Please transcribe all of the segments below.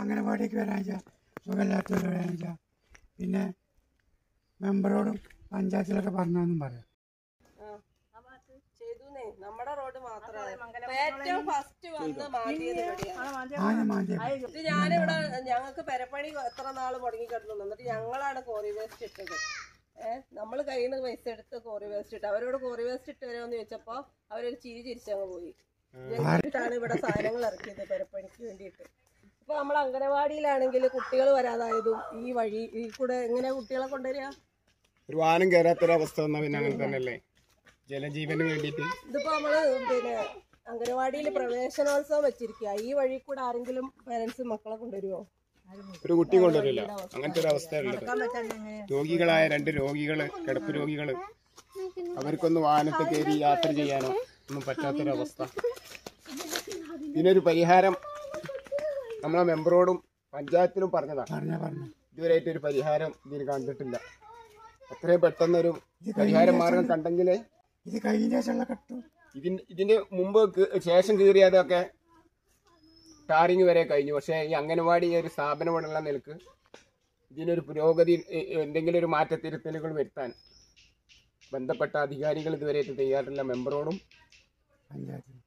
അംഗനവാടിക്ക് വരാനില്ല, സുഖമില്ലാത്തവർ വരാനില്ല. പിന്നെ മെമ്പറോടും പഞ്ചായത്തിലൊക്കെ പറഞ്ഞാന്നും പറയാം. നമ്മുടെ റോഡ് മാത്രമേ ഏറ്റവും ഫസ്റ്റ് വന്ന് മാറ്റിയത് ഞാനിവിടെ ഞങ്ങൾക്ക് പെരപ്പണി എത്ര നാള് മുടങ്ങി കിടന്നു. എന്നിട്ട് ഞങ്ങളാണ് കോറി വേസ്റ്റ് ഇട്ടത്. നമ്മള് കയ്യിൽ നിന്ന് പൈസ എടുത്ത് കോറി വേസ്റ്റ് ഇട്ട് അവരോട് കോറി വേസ്റ്റ് ഇട്ട് വരുമെന്ന് ചോദിച്ചപ്പോ അവരൊരു ചിരിച്ചങ്ങ് പോയി. ാണ് ഇവിടെ സാധനങ്ങൾ ഇറക്കിയത് പെരപ്പണിക്ക് വേണ്ടിയിട്ട്. ഇപ്പൊ നമ്മൾ അംഗനവാടിയിലാണെങ്കിൽ കുട്ടികൾ വരാതായതും ഈ വഴി ഈ കൂടെ എങ്ങനെ കുട്ടികളെ കൊണ്ടുവരിക? ഒരു വാഹനം കയറാത്തൊരവസ്ഥ വന്നാൽ പിന്നെ അങ്ങനെ തന്നെയല്ലേ ജലജീവന് വേണ്ടിയിട്ട്. ഇതിപ്പോ നമ്മള് പിന്നെ അംഗനവാടിയിൽ പ്രവേശനോത്സവം വെച്ചിരിക്കുക. ഈ വഴി കൂടെ ആരെങ്കിലും പേരൻസ് മക്കളെ കൊണ്ടുവരുമോ? ഒരു കുട്ടി കൊണ്ടുവരില്ല. അങ്ങനത്തെ ഒരു അവസ്ഥയുള്ളത്. രോഗികളായ 2 രോഗികള്, കിടപ്പ് രോഗികള്, അവർക്കൊന്ന് വാഹനത്തിൽ കയറി യാത്ര ചെയ്യാനോ ഒന്നും പറ്റാത്തൊരവസ്ഥ. ഇതിനൊരു പരിഹാരം നമ്മളെ മെമ്പറോടും പഞ്ചായത്തിലും പറഞ്ഞതാണ്. ഇതുവരെയായിട്ട് ഒരു പരിഹാരം ഇതിന് കണ്ടിട്ടില്ല. എത്രയും പെട്ടെന്നൊരു പരിഹാര മാർഗം കണ്ടെങ്കിലേ ഇത് കഴിഞ്ഞ ഇതിന്റെ മുമ്പ് ശേഷം കീറിയതൊക്കെ ടാറിങ് വരെ കഴിഞ്ഞു. പക്ഷേ ഈ അംഗനവാടി ഒരു സ്ഥാപനമുള്ള നിലക്ക് ഇതിനൊരു പുരോഗതി, എന്തെങ്കിലും ഒരു മാറ്റത്തിരുത്തലുകൾ വരുത്താൻ ബന്ധപ്പെട്ട അധികാരികൾ ഇതുവരെയായിട്ട് തയ്യാറില്ല. മെമ്പറോടും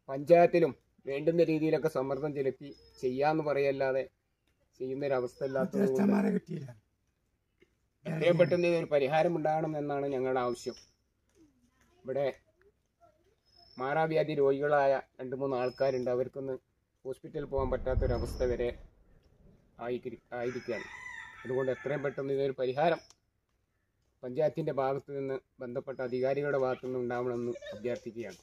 പഞ്ചായത്തിലും വേണ്ടുന്ന രീതിയിലൊക്കെ സമ്മർദ്ദം ചെലുത്തി ചെയ്യാന്ന് പറയല്ലാതെ ചെയ്യുന്നൊരവസ്ഥ ഇല്ലാത്തത് എത്രയും പെട്ടെന്ന് ഇതൊരു പരിഹാരം ഉണ്ടാകണം എന്നാണ് ഞങ്ങളുടെ ആവശ്യം. ഇവിടെ മാറാവ്യാധി രോഗികളായ 2-3 ആൾക്കാരുണ്ട്. അവർക്കൊന്ന് ഹോസ്പിറ്റലിൽ പോകാൻ പറ്റാത്തൊരവസ്ഥ വരെ ആയിരിക്കുകയാണ്. അതുകൊണ്ട് എത്രയും പെട്ടെന്ന് ഇതൊരു പരിഹാരം പഞ്ചായത്തിൻ്റെ ഭാഗത്തു നിന്ന്, ബന്ധപ്പെട്ട അധികാരികളുടെ ഭാഗത്തു നിന്ന് ഉണ്ടാവണമെന്ന് അഭ്യർത്ഥിക്കുകയാണ്.